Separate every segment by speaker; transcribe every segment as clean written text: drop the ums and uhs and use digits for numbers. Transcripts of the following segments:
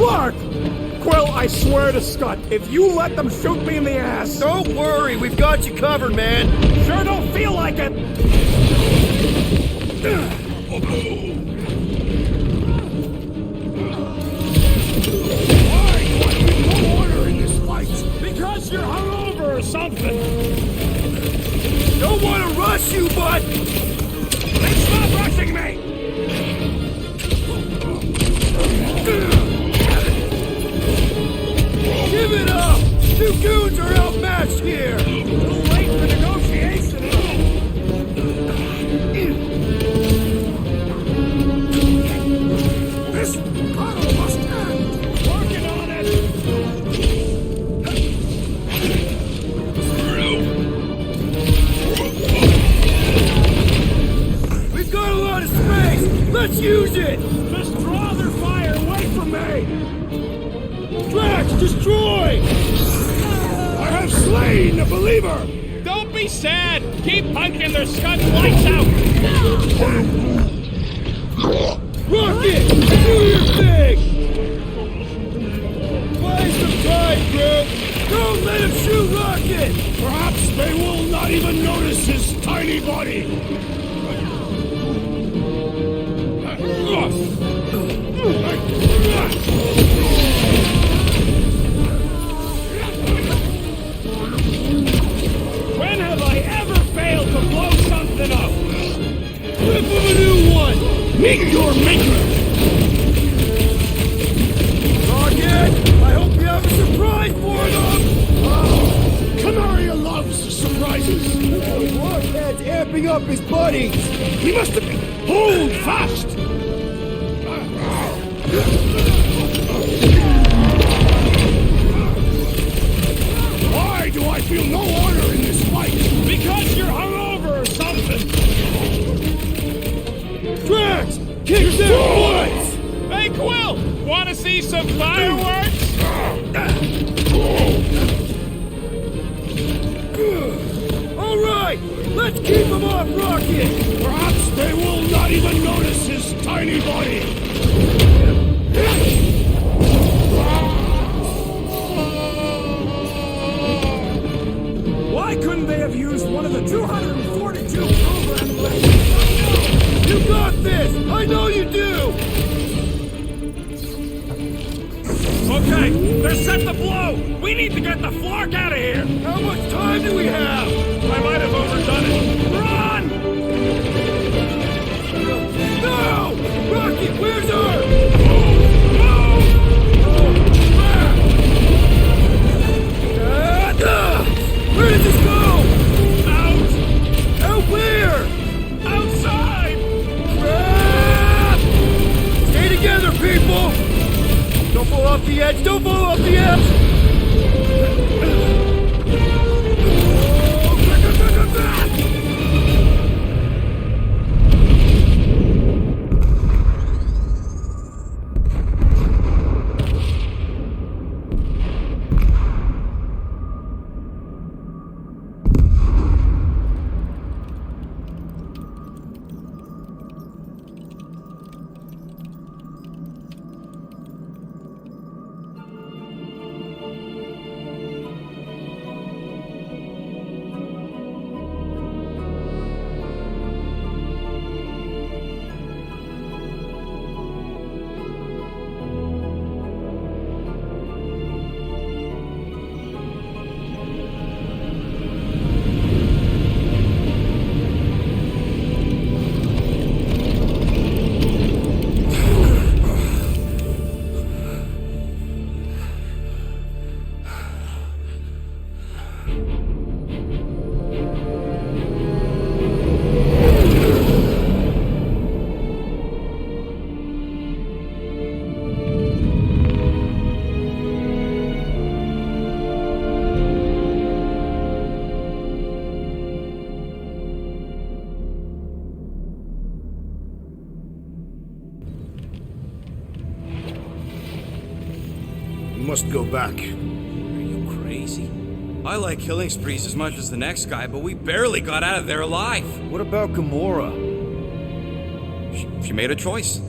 Speaker 1: Clark! Quill, I swear to Scott, if you let them shoot me in the ass...
Speaker 2: Don't worry, we've got you covered, man.
Speaker 1: Sure don't feel like it! Why do I feel no order in this fight? Because you're hungover or something.
Speaker 2: Don't want to rush you, but...
Speaker 1: Then stop rushing me!
Speaker 2: Give it up! Two goons are outmatched here!
Speaker 1: Too late for negotiation! This battle must end! Working on it!
Speaker 2: We've got a lot of space! Let's use it!
Speaker 1: Just draw their fire away from me!
Speaker 2: Drax, destroy!
Speaker 1: I have slain the believer!
Speaker 3: Don't be sad! Keep punking their scud lights out!
Speaker 2: Rocket! Do your thing! Buy some time, group! Don't let him shoot Rocket!
Speaker 1: Perhaps they will not even notice his tiny body! When have I ever failed to blow something up?
Speaker 2: Flip of a new one!
Speaker 1: Meet your maker!
Speaker 2: Rocket! I hope you have a surprise for them!
Speaker 1: Canaria loves surprises!
Speaker 2: Rocket's amping up his buddies!
Speaker 1: He must have been... Hold fast! Why do I feel no order in this fight? Because you're hungover or something!
Speaker 2: Drax! Kick their butts!
Speaker 3: Hey, Quill! Want to see some fireworks?
Speaker 2: Alright! Let's keep him off Rocket!
Speaker 1: Perhaps they will not even notice his tiny body! Why couldn't they have used one of the 242 programming languages?
Speaker 2: You got this! I know you do!
Speaker 1: Okay, they're set to blow! We need to get the Flark out of here!
Speaker 2: How much time do we have?
Speaker 1: I might have overdone it. Run!
Speaker 2: No! Rocket, where's her? Where did this go?
Speaker 1: Out!
Speaker 2: Out where?
Speaker 1: Outside!
Speaker 2: Ah! Stay together, people! Don't fall off the edge! Don't fall off the edge!
Speaker 1: Must go back.
Speaker 4: Are you crazy? I like killing sprees as much as the next guy, but we barely got out of there alive.
Speaker 2: What about Gamora?
Speaker 4: She made a choice.
Speaker 2: So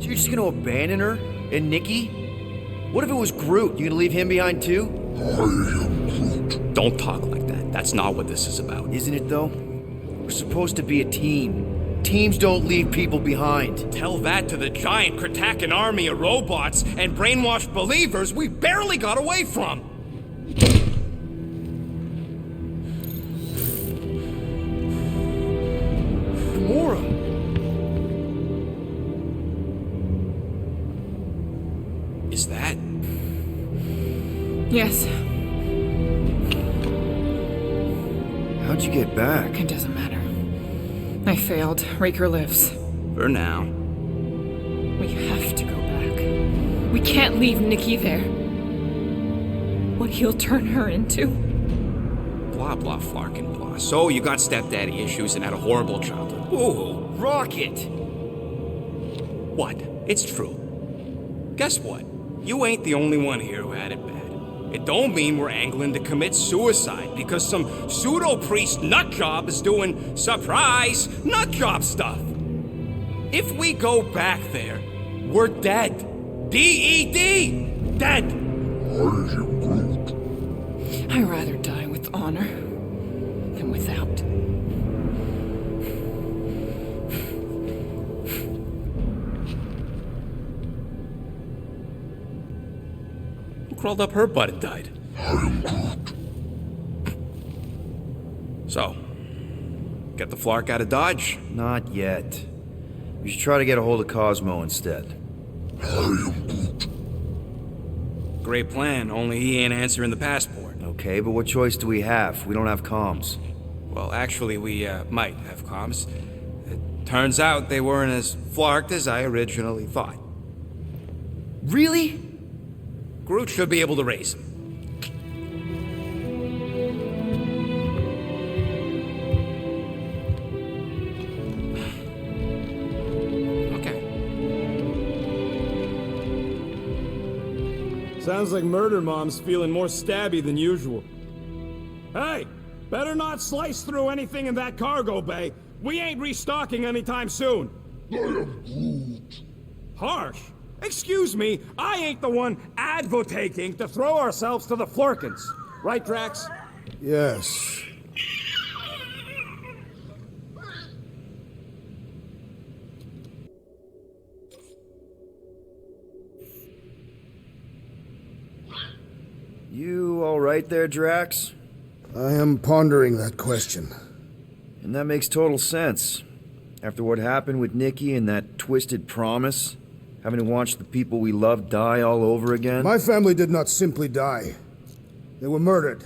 Speaker 2: you're just gonna abandon her? And Nikki? What if it was Groot? You gonna leave him behind too?
Speaker 4: Don't talk like that. That's not what this is about.
Speaker 2: Isn't it though? We're supposed to be a team. Teams don't leave people behind.
Speaker 4: Tell that to the giant Kratakan army of robots and brainwashed believers we barely got away from.
Speaker 2: Gamora!
Speaker 4: Is that?
Speaker 5: Yes,
Speaker 2: How'd you get back?
Speaker 5: it doesn't matter. I failed. Raker lives.
Speaker 4: For now.
Speaker 5: We have to go back. We can't leave Nikki there. What he'll turn her into.
Speaker 4: Blah, blah, flarkin' blah. So you got stepdaddy issues and had a horrible childhood. Ooh.
Speaker 2: Rocket!
Speaker 4: What? It's true. Guess what? You ain't the only one here who had it bad. It don't mean we're angling to commit suicide because some pseudo-priest nutjob is doing surprise nutjob stuff. If we go back there, we're dead. D-E-D! Dead!
Speaker 5: I'd rather die with honor than without.
Speaker 4: Who crawled up her butt and died? So, get the Flark out of Dodge?
Speaker 2: Not yet. We should try to get a hold of Cosmo instead.
Speaker 4: Great plan, only he ain't answering the passport.
Speaker 2: Okay, but what choice do we have? We don't have comms.
Speaker 4: Well, actually, we might have comms. It turns out they weren't as flarked as I originally thought.
Speaker 2: Really?
Speaker 4: Groot should be able to raise him. Okay.
Speaker 1: Sounds like Murder Mom's feeling more stabby than usual. Hey, better not slice through anything in that cargo bay. We ain't restocking anytime soon. I am Groot. Harsh. Excuse me, I ain't the one advocating to throw ourselves to the Flurkins. Right, Drax?
Speaker 6: Yes.
Speaker 2: You alright there, Drax?
Speaker 6: I am pondering that question.
Speaker 2: And that makes total sense. After what happened with Nikki and that twisted promise, having to watch the people we love die all over again.
Speaker 6: My family did not simply die. They were murdered.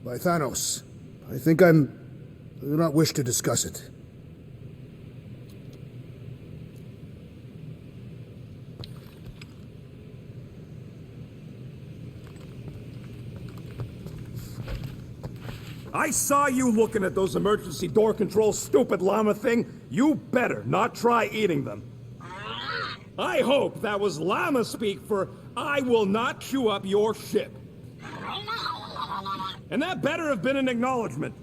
Speaker 6: By Thanos. I do not wish to discuss it.
Speaker 1: I saw you looking at those emergency door controls, stupid llama thing. You better not try eating them. I hope that was llama speak for I will not chew up your ship. And that better have been an acknowledgement.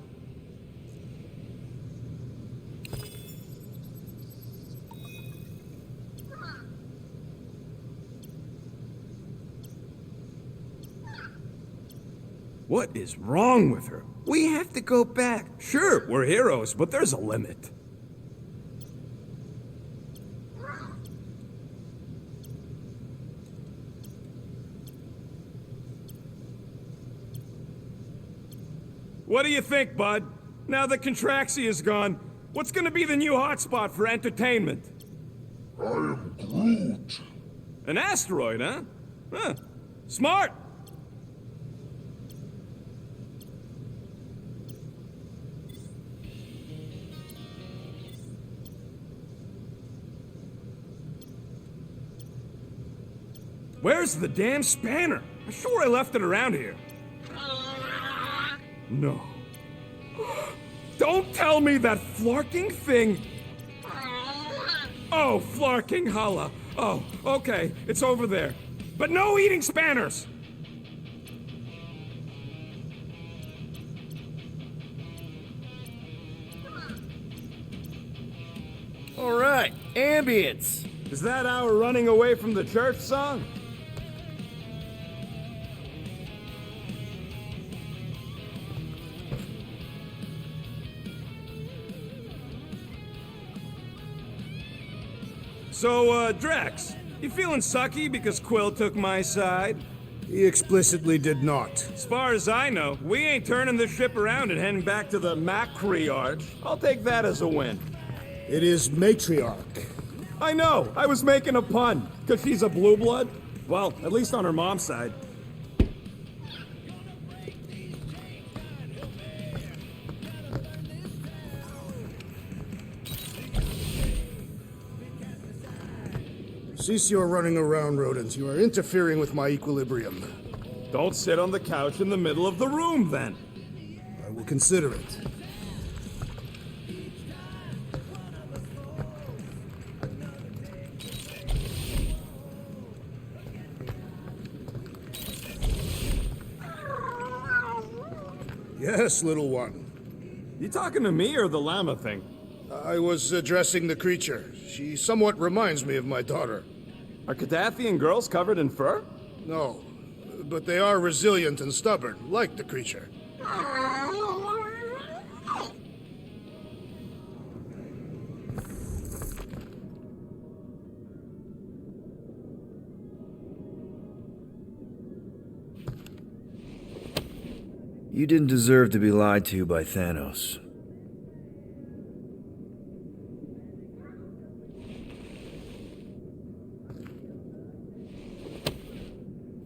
Speaker 1: What is wrong with her? We have to go back. Sure, we're heroes, but there's a limit. What do you think, bud? Now that Contraxi is gone, what's gonna be the new hotspot for entertainment?
Speaker 6: I am Groot.
Speaker 1: An asteroid, huh? Huh. Smart! Where's the damn spanner? I'm sure I left it around here. No. Don't tell me that flarking thing... Oh, flarking holla. Oh, okay, it's over there. But no eating spanners!
Speaker 2: Alright, ambience.
Speaker 1: Is that our running away from the church song? So, Drax, you feeling sucky because Quill took my side?
Speaker 6: He explicitly did not.
Speaker 1: As far as I know, we ain't turning the ship around and heading back to the Matriarch. I'll take that as a win.
Speaker 6: It is matriarch.
Speaker 1: I know, I was making a pun, because she's a blue blood. Well, at least on her mom's side.
Speaker 6: Cease your running around, rodents. You are interfering with my equilibrium.
Speaker 1: Don't sit on the couch in the middle of the room, then.
Speaker 6: I will consider it. Yes, little one.
Speaker 1: You talking to me or the llama thing?
Speaker 6: I was addressing the creature. She somewhat reminds me of my daughter.
Speaker 1: Are Cadathian girls covered in fur?
Speaker 6: No, but they are resilient and stubborn, like the creature.
Speaker 2: You didn't deserve to be lied to by Thanos.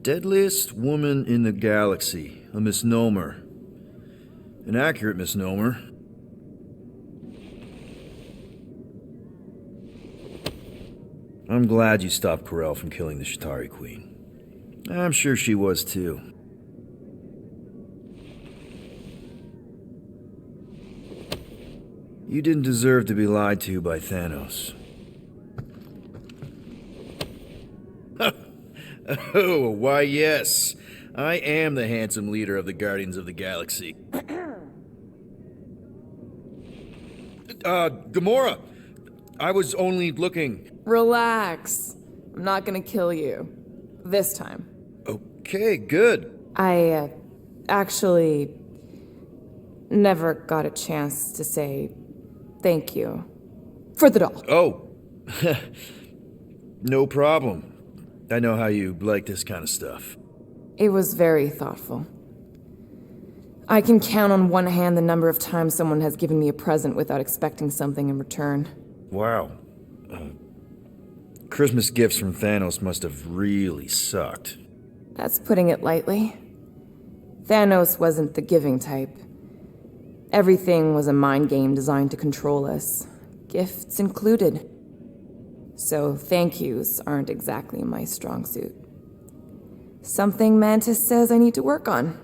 Speaker 2: Deadliest woman in the galaxy. A misnomer. An accurate misnomer. I'm glad you stopped Corel from killing the Shatari Queen. I'm sure she was too. You didn't deserve to be lied to by Thanos. Oh, why yes. I am the handsome leader of the Guardians of the Galaxy. Gamora! I was only looking...
Speaker 7: Relax. I'm not gonna kill you. This time.
Speaker 2: Okay, good.
Speaker 7: I, actually... never got a chance to say thank you. For the doll.
Speaker 2: Oh. No problem. I know how you like this kind of stuff.
Speaker 7: It was very thoughtful. I can count on one hand the number of times someone has given me a present without expecting something in return.
Speaker 2: Wow. Christmas gifts from Thanos must have really sucked.
Speaker 7: That's putting it lightly. Thanos wasn't the giving type. Everything was a mind game designed to control us, gifts included. So thank yous aren't exactly my strong suit. Something Mantis says I need to work on.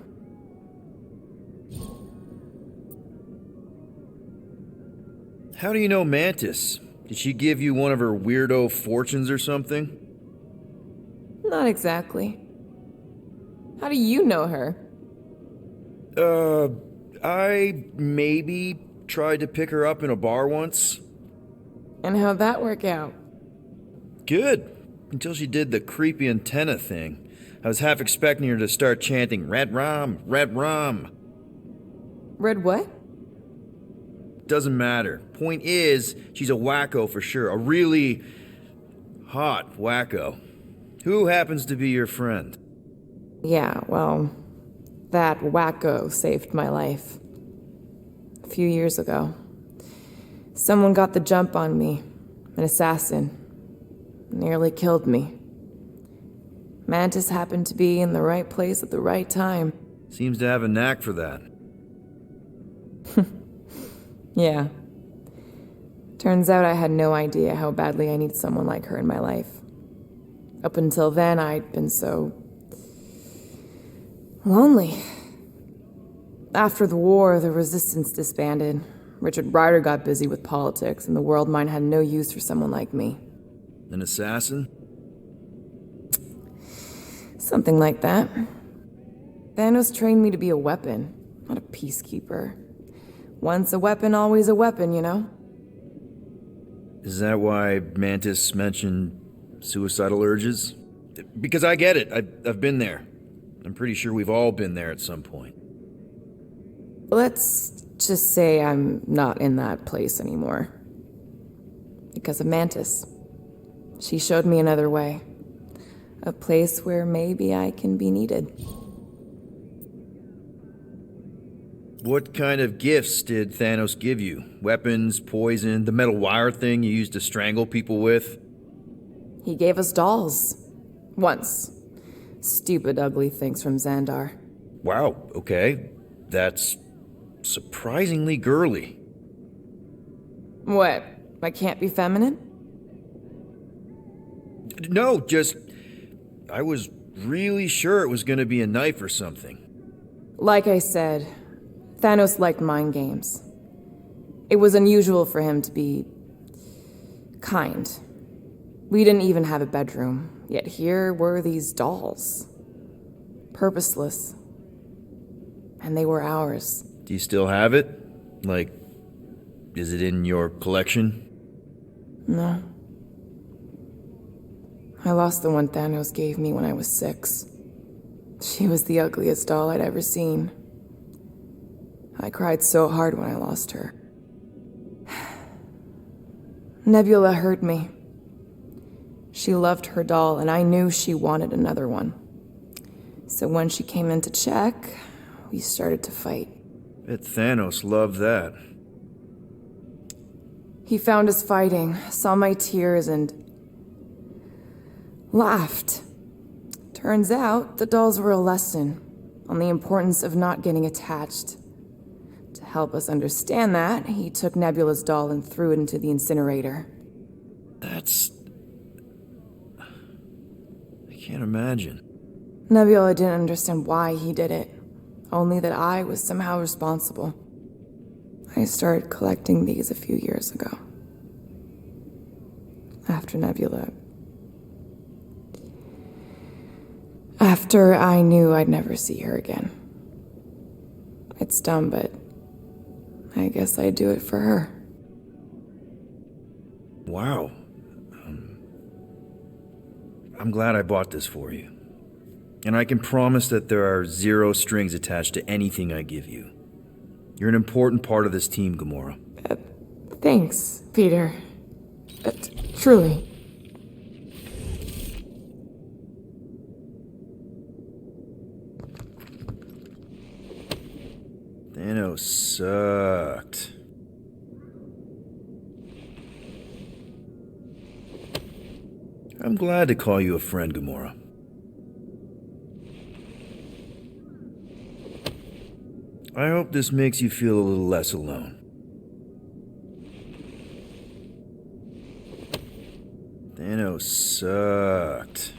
Speaker 2: How do you know Mantis? Did she give you one of her weirdo fortunes or something?
Speaker 7: Not exactly. How do you know her?
Speaker 2: I maybe tried to pick her up in a bar once.
Speaker 7: And how'd that work out?
Speaker 2: Good. Until she did the creepy antenna thing. I was half expecting her to start chanting, Red Rum, Red Rum.
Speaker 7: Red what?
Speaker 2: Doesn't matter. Point is, she's a wacko for sure. A really hot wacko. Who happens to be your friend?
Speaker 7: Yeah, well, that wacko saved my life. A few years ago. Someone got the jump on me. An assassin. Nearly killed me. Mantis happened to be in the right place at the right time.
Speaker 2: Seems to have a knack for that.
Speaker 7: Yeah. Turns out I had no idea how badly I need someone like her in my life. Up until then, I'd been so... lonely. After the war, the resistance disbanded. Richard Ryder got busy with politics, and the world mine had no use for someone like me.
Speaker 2: An assassin?
Speaker 7: Something like that. Thanos trained me to be a weapon, not a peacekeeper. Once a weapon, always a weapon, you know?
Speaker 2: Is that why Mantis mentioned suicidal urges? Because I get it. I've been there. I'm pretty sure we've all been there at some point.
Speaker 7: Let's just say I'm not in that place anymore. Because of Mantis. She showed me another way. A place where maybe I can be needed.
Speaker 2: What kind of gifts did Thanos give you? Weapons, poison, the metal wire thing you used to strangle people with?
Speaker 7: He gave us dolls. Once. Stupid, ugly things from Xandar.
Speaker 2: Wow, okay. That's surprisingly girly.
Speaker 7: What? I can't be feminine?
Speaker 2: No, just... I was really sure it was gonna be a knife or something.
Speaker 7: Like I said, Thanos liked mind games. It was unusual for him to be... kind. We didn't even have a bedroom, yet here were these dolls. Purposeless. And they were ours.
Speaker 2: Do you still have it? Like, is it in your collection?
Speaker 7: No. I lost the one Thanos gave me when I was 6. She was the ugliest doll I'd ever seen. I cried so hard when I lost her. Nebula hurt me. She loved her doll, and I knew she wanted another one. So when she came in to check, we started to fight.
Speaker 2: Bet Thanos loved that.
Speaker 7: He found us fighting, saw my tears, and laughed. Turns out, the dolls were a lesson on the importance of not getting attached. To help us understand that, he took Nebula's doll and threw it into the incinerator.
Speaker 2: That's... I can't imagine.
Speaker 7: Nebula didn't understand why he did it, only that I was somehow responsible. I started collecting these a few years ago. After Nebula. After I knew I'd never see her again. It's dumb, but I guess I'd do it for her.
Speaker 2: Wow. I'm glad I bought this for you. And I can promise that there are 0 strings attached to anything I give you. You're an important part of this team, Gamora.
Speaker 7: Thanks, Peter. Truly.
Speaker 2: Thanos sucked. I'm glad to call you a friend, Gamora. I hope this makes you feel a little less alone. Thanos sucked.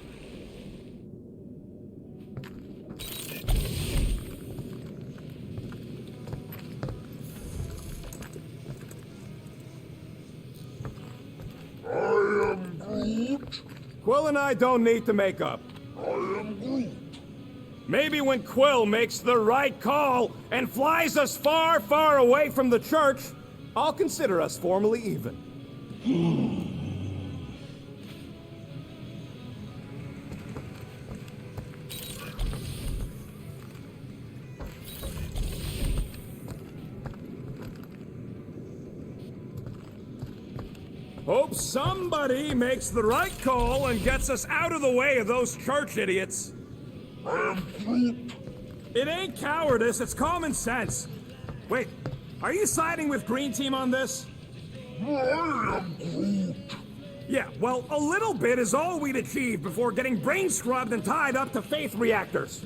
Speaker 1: Quill and I don't need to make up. Maybe when Quill makes the right call and flies us far, far away from the church, I'll consider us formally even. Hope somebody makes the right call and gets us out of the way of those church idiots. It ain't cowardice, it's common sense. Wait, are you siding with Green Team on this? Yeah, well, a little bit is all we'd achieve before getting brain scrubbed and tied up to faith reactors.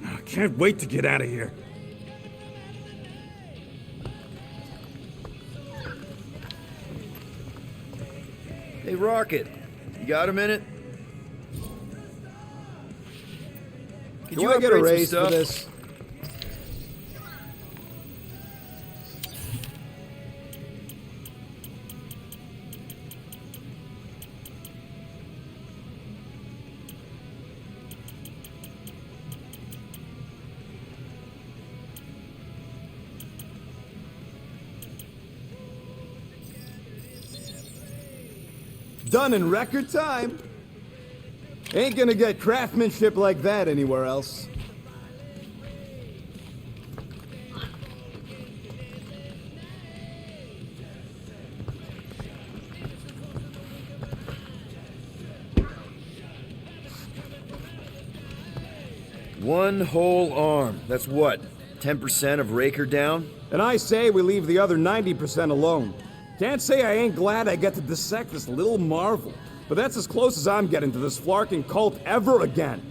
Speaker 1: I can't wait to get out of here.
Speaker 2: Hey, Rocket, you got a minute? Could
Speaker 6: Do
Speaker 2: you
Speaker 6: I get a
Speaker 2: upgrade some
Speaker 6: raise for
Speaker 2: stuff?
Speaker 6: this?
Speaker 1: Done in record time. Ain't gonna get craftsmanship like that anywhere else.
Speaker 2: One whole arm. That's what? 10% of Raker down?
Speaker 1: And I say we leave the other 90% alone. Can't say I ain't glad I get to dissect this little marvel, but that's as close as I'm getting to this flarking cult ever again.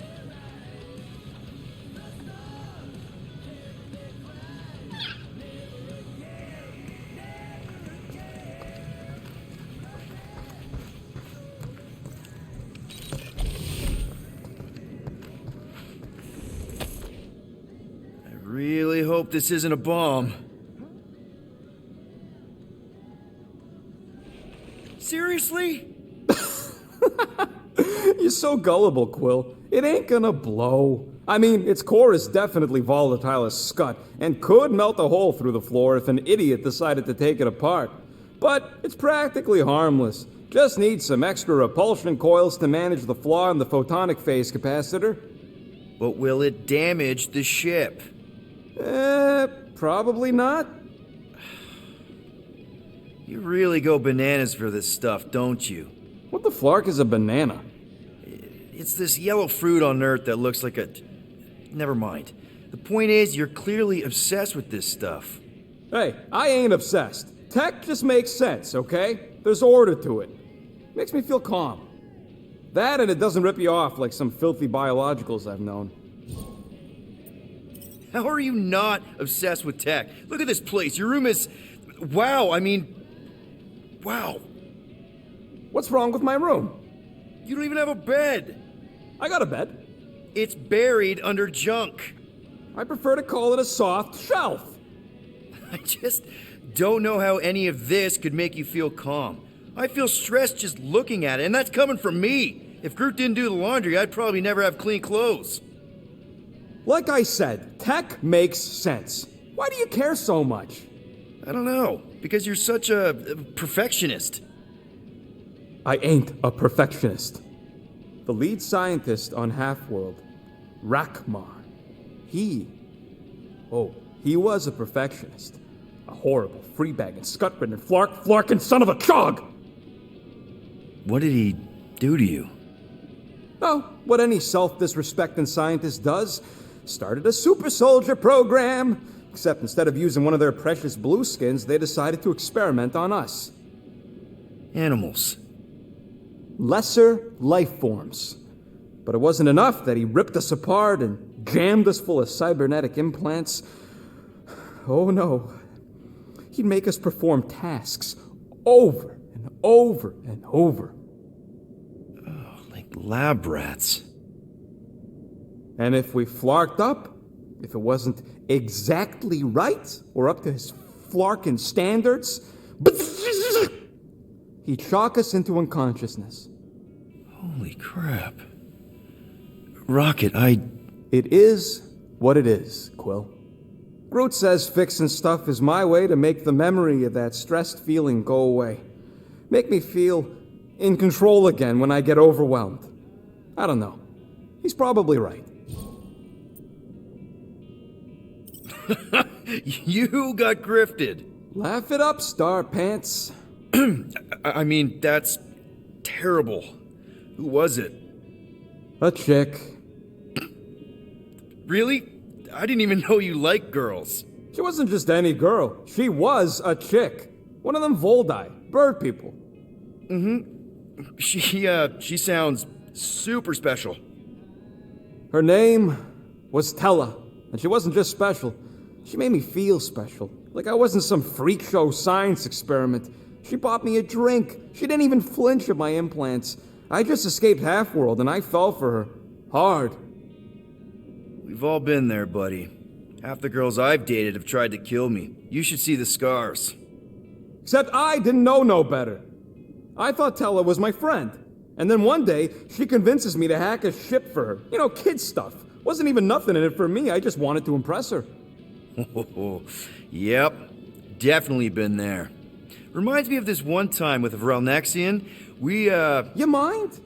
Speaker 2: Really hope this isn't a bomb. Seriously?
Speaker 1: You're so gullible, Quill. It ain't gonna blow. I mean, its core is definitely volatile as scut, and could melt a hole through the floor if an idiot decided to take it apart. But it's practically harmless. Just needs some extra repulsion coils to manage the flaw in the photonic phase capacitor.
Speaker 2: But will it damage the ship?
Speaker 1: Probably not.
Speaker 2: You really go bananas for this stuff, don't you?
Speaker 1: What the flark is a banana?
Speaker 2: It's this yellow fruit on Earth that looks like a... Never mind. The point is, you're clearly obsessed with this stuff.
Speaker 1: Hey, I ain't obsessed. Tech just makes sense, okay? There's order to it. Makes me feel calm. That and it doesn't rip you off like some filthy biologicals I've known.
Speaker 2: How are you not obsessed with tech? Look at this place. Your room is... Wow, I mean... Wow.
Speaker 1: What's wrong with my room?
Speaker 2: You don't even have a bed.
Speaker 1: I got a bed.
Speaker 2: It's buried under junk.
Speaker 1: I prefer to call it a soft shelf.
Speaker 2: I just don't know how any of this could make you feel calm. I feel stressed just looking at it, and that's coming from me. If Groot didn't do the laundry, I'd probably never have clean clothes.
Speaker 1: Like I said, tech makes sense. Why do you care so much?
Speaker 2: I don't know, because you're such a perfectionist.
Speaker 1: I ain't a perfectionist. The lead scientist on Half-World, Rakmar, he was a perfectionist. A horrible, free-bagging, scut-ridden, flarking son of a chog!
Speaker 2: What did he do to you?
Speaker 1: Oh, what any self-disrespecting scientist does. Started a super soldier program. Except instead of using one of their precious blueskins, they decided to experiment on us.
Speaker 2: Animals.
Speaker 1: Lesser life forms. But it wasn't enough that he ripped us apart and jammed us full of cybernetic implants. Oh no. He'd make us perform tasks over and over and over.
Speaker 2: Oh, like lab rats.
Speaker 1: And if we flarked up, if it wasn't exactly right or up to his flarkin' standards, he'd shock us into unconsciousness.
Speaker 2: Holy crap. Rocket,
Speaker 1: It is what it is, Quill. Groot says fixing stuff is my way to make the memory of that stressed feeling go away. Make me feel in control again when I get overwhelmed. I don't know. He's probably right.
Speaker 2: You got grifted.
Speaker 1: Laugh it up, Star Pants.
Speaker 2: I mean, that's terrible. Who was it?
Speaker 1: A chick.
Speaker 2: Really? I didn't even know you liked girls.
Speaker 1: She wasn't just any girl. She was a chick. One of them Voldi, bird people.
Speaker 2: Mm-hmm. She sounds super special.
Speaker 1: Her name was Tella, and she wasn't just special. She made me feel special, like I wasn't some freak show science experiment. She bought me a drink. She didn't even flinch at my implants. I just escaped Half-World, and I fell for her. Hard.
Speaker 2: We've all been there, buddy. Half the girls I've dated have tried to kill me. You should see the scars.
Speaker 1: Except I didn't know no better. I thought Tella was my friend. And then one day, she convinces me to hack a ship for her. You know, kid stuff. Wasn't even nothing in it for me, I just wanted to impress her.
Speaker 2: Yep, definitely been there. Reminds me of this one time with Vrelnexian.
Speaker 1: You mind?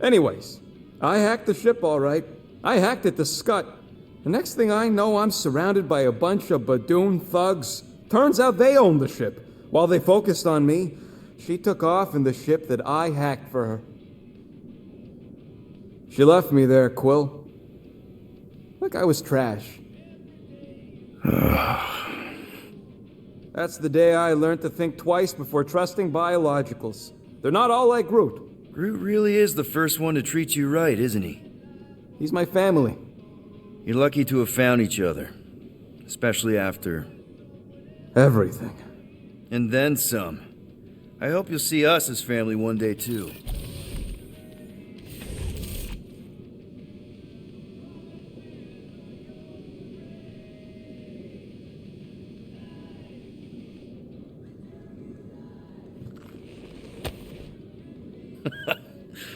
Speaker 1: Anyways, I hacked the ship all right. I hacked it to Scut. The next thing I know, I'm surrounded by a bunch of Badoon thugs. Turns out they owned the ship. While they focused on me, she took off in the ship that I hacked for her. She left me there, Quill. Like I was trash. That's the day I learned to think twice before trusting biologicals. They're not all like Groot.
Speaker 2: Groot really is the first one to treat you right, isn't he?
Speaker 1: He's my family.
Speaker 2: You're lucky to have found each other. Especially after...
Speaker 1: everything.
Speaker 2: And then some. I hope you'll see us as family one day, too.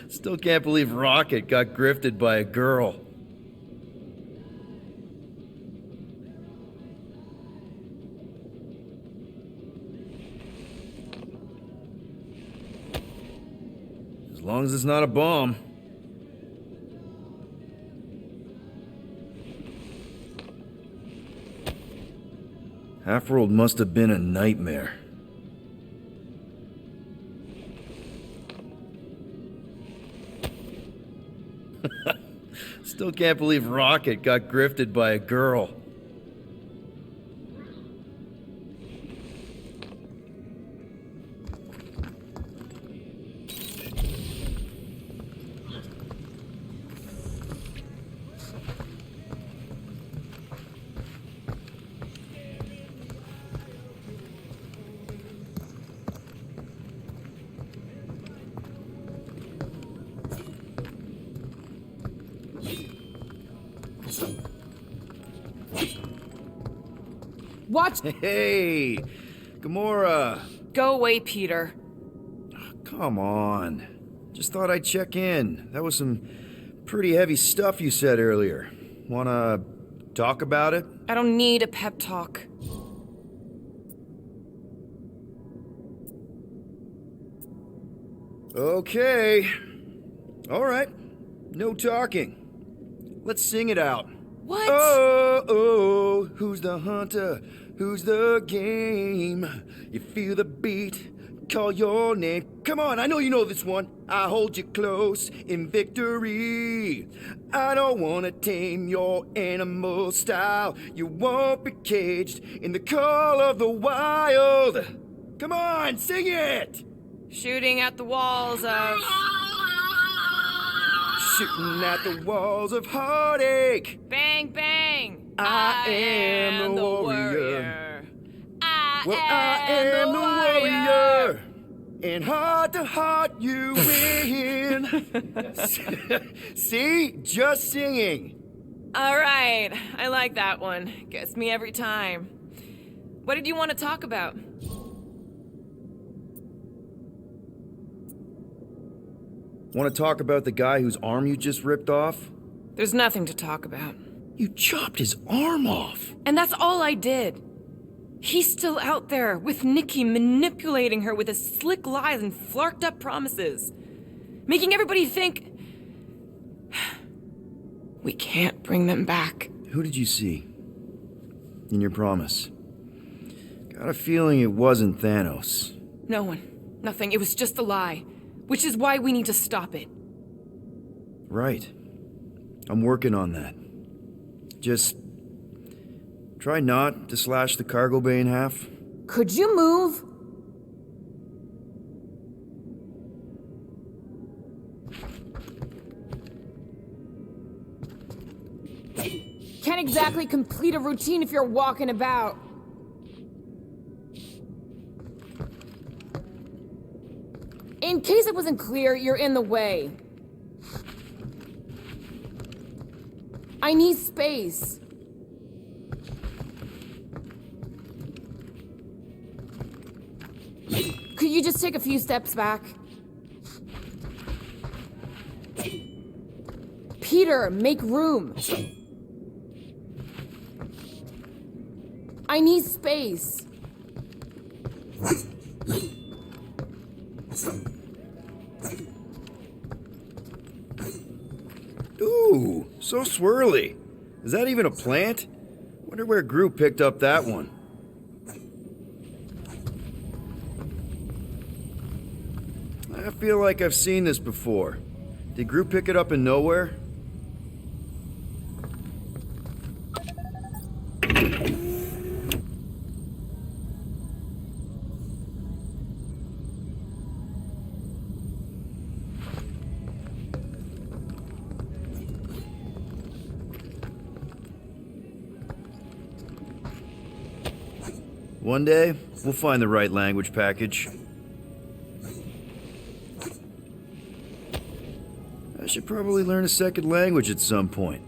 Speaker 2: Still can't believe Rocket got grifted by a girl. As long as it's not a bomb. Half-World must have been a nightmare. Still can't believe Rocket got grifted by a girl.
Speaker 5: Watch!
Speaker 2: Hey, Gamora.
Speaker 5: Go away, Peter.
Speaker 2: Come on. Just thought I'd check in. That was some pretty heavy stuff you said earlier. Wanna talk about it?
Speaker 5: I don't need a pep talk.
Speaker 2: Okay. All right. No talking. Let's sing it out.
Speaker 5: What?
Speaker 2: Oh, who's the hunter? Who's the game? You feel the beat, call your name. Come on, I know you know this one. I hold you close in victory. I don't wanna tame your animal style. You won't be caged in the call of the wild. Come on, sing it!
Speaker 5: Shooting at the walls of...
Speaker 2: Shooting at the walls of heartache.
Speaker 5: Bang, bang!
Speaker 2: I am the warrior.
Speaker 5: I
Speaker 2: am the warrior. And heart to heart you win. See? Just singing.
Speaker 5: All right, I like that one. Gets me every time. What did you want to talk about?
Speaker 2: Want to talk about the guy whose arm you just ripped off?
Speaker 5: There's nothing to talk about.
Speaker 2: You chopped his arm off.
Speaker 5: And that's all I did. He's still out there with Nikki manipulating her with his slick lies and flarked up promises. Making everybody think... we can't bring them back.
Speaker 2: Who did you see? In your promise? Got a feeling it wasn't Thanos.
Speaker 5: No one. Nothing. It was just a lie. Which is why we need to stop it.
Speaker 2: Right. I'm working on that. Just try not to slash the cargo bay in half.
Speaker 7: Could you move? Can't exactly complete a routine if you're walking about. In case it wasn't clear, you're in the way. I need space. Could you just take a few steps back? Peter, make room. I need space.
Speaker 2: So swirly. Is that even a plant? Wonder where Groot picked up that one. I feel like I've seen this before. Did Groot pick it up in nowhere? One day, we'll find the right language package. I should probably learn a second language at some point.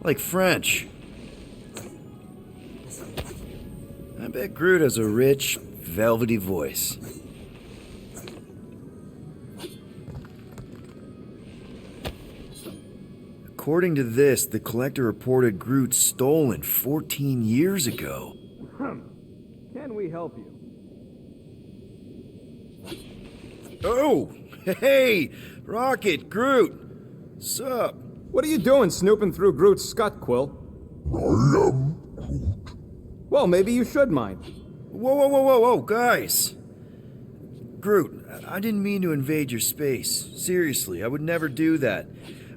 Speaker 2: Like French. I bet Groot has a rich, velvety voice. According to this, the Collector reported Groot stolen 14 years ago.
Speaker 1: Can we help you?
Speaker 2: Oh! Hey! Rocket, Groot! Sup?
Speaker 1: What are you doing snooping through Groot's scut, Quill?
Speaker 6: I am Groot.
Speaker 1: Well, maybe you should mind.
Speaker 2: Whoa, guys! Groot, I didn't mean to invade your space. Seriously, I would never do that.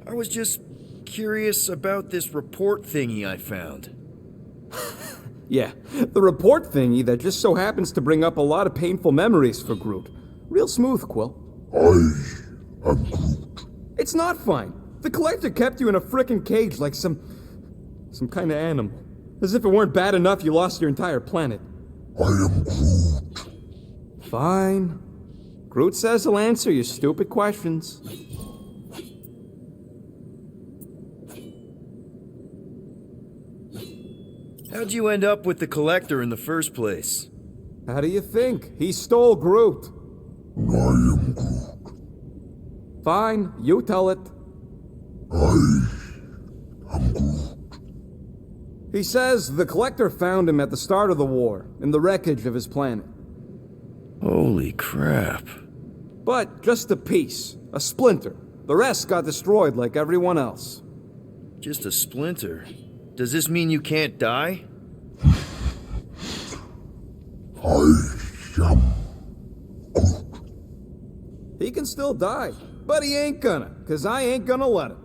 Speaker 2: I was just curious about this report thingy I found.
Speaker 1: Yeah, the report thingy that just so happens to bring up a lot of painful memories for Groot. Real smooth, Quill.
Speaker 6: I am Groot.
Speaker 1: It's not fine. The Collector kept you in a frickin' cage like some kind of animal. As if it weren't bad enough you lost your entire planet.
Speaker 6: I am Groot.
Speaker 1: Fine. Groot says he'll answer your stupid questions.
Speaker 2: How'd you end up with the Collector in the first place?
Speaker 1: How do you think? He stole Groot.
Speaker 6: I am Groot.
Speaker 1: Fine, you tell it.
Speaker 6: I am Groot.
Speaker 1: He says the Collector found him at the start of the war, in the wreckage of his planet.
Speaker 2: Holy crap.
Speaker 1: But just a piece, a splinter. The rest got destroyed like everyone else.
Speaker 2: Just a splinter? Does this mean you can't die?
Speaker 6: I am Groot.
Speaker 1: He can still die, but he ain't gonna, 'cause I ain't gonna let him.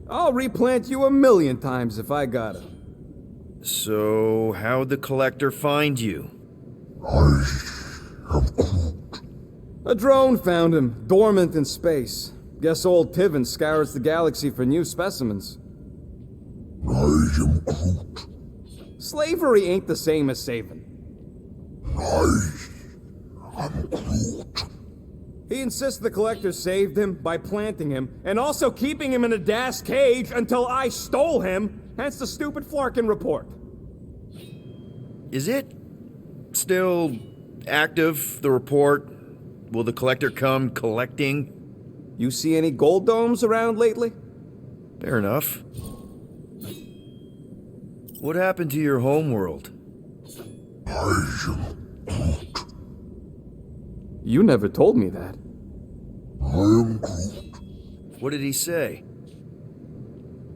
Speaker 1: I'll replant you 1,000,000 times if I gotta.
Speaker 2: So, how'd the Collector find you?
Speaker 6: I am Groot.
Speaker 1: A drone found him, dormant in space. Guess old Tiven scours the galaxy for new specimens.
Speaker 6: I am Groot.
Speaker 1: Slavery ain't the same as saving.
Speaker 6: I am Groot.
Speaker 1: He insists the Collector saved him by planting him, and also keeping him in a das cage until I stole him, hence the stupid Flarkin report.
Speaker 2: Is it still active, the report? Will the Collector come collecting?
Speaker 1: You see any gold domes around lately?
Speaker 2: Fair enough. What happened to your homeworld?
Speaker 6: I am Groot.
Speaker 1: You never told me that.
Speaker 6: I am Groot.
Speaker 2: What did he say?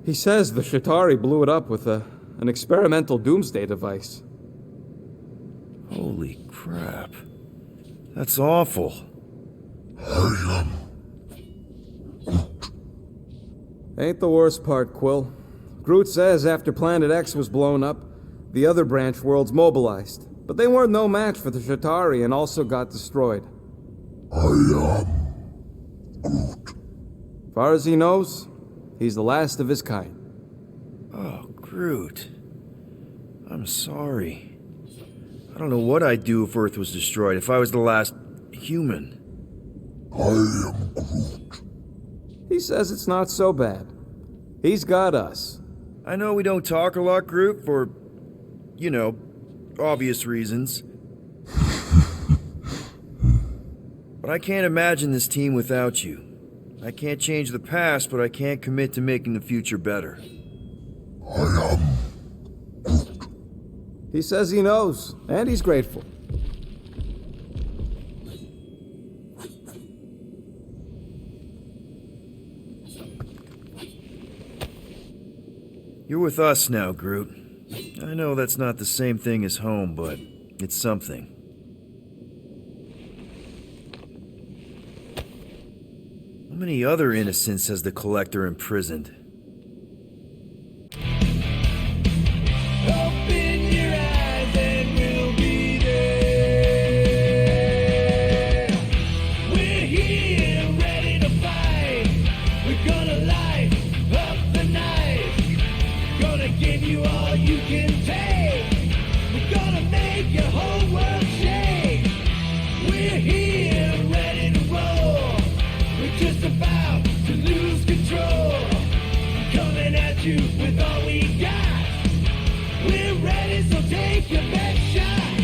Speaker 1: He says the Shatari blew it up with an experimental doomsday device.
Speaker 2: Holy crap. That's awful.
Speaker 6: I am
Speaker 1: Ain't the worst part, Quill. Groot says after Planet X was blown up, the other branch worlds mobilized. But they weren't no match for the Shatari and also got destroyed.
Speaker 6: I am Groot.
Speaker 1: Far as he knows, he's the last of his kind.
Speaker 2: Oh, Groot. I'm sorry. I don't know what I'd do if Earth was destroyed, if I was the last human.
Speaker 6: I am Groot.
Speaker 1: He says it's not so bad. He's got us.
Speaker 2: I know we don't talk a lot, Groot, for, obvious reasons. But I can't imagine this team without you. I can't change the past, but I can't commit to making the future better.
Speaker 6: I am Groot.
Speaker 1: He says he knows, and he's grateful.
Speaker 2: You're with us now, Groot. I know that's not the same thing as home, but it's something. How many other innocents has the Collector imprisoned?
Speaker 8: Open your eyes and we'll be there. We're here, ready to fight. We're gonna light up the night. Gonna give you all you can take. We're gonna make your whole world shake. We're here, ready to roll. We're just about to lose control. Coming at you with all we got. We're ready, so take your best shot.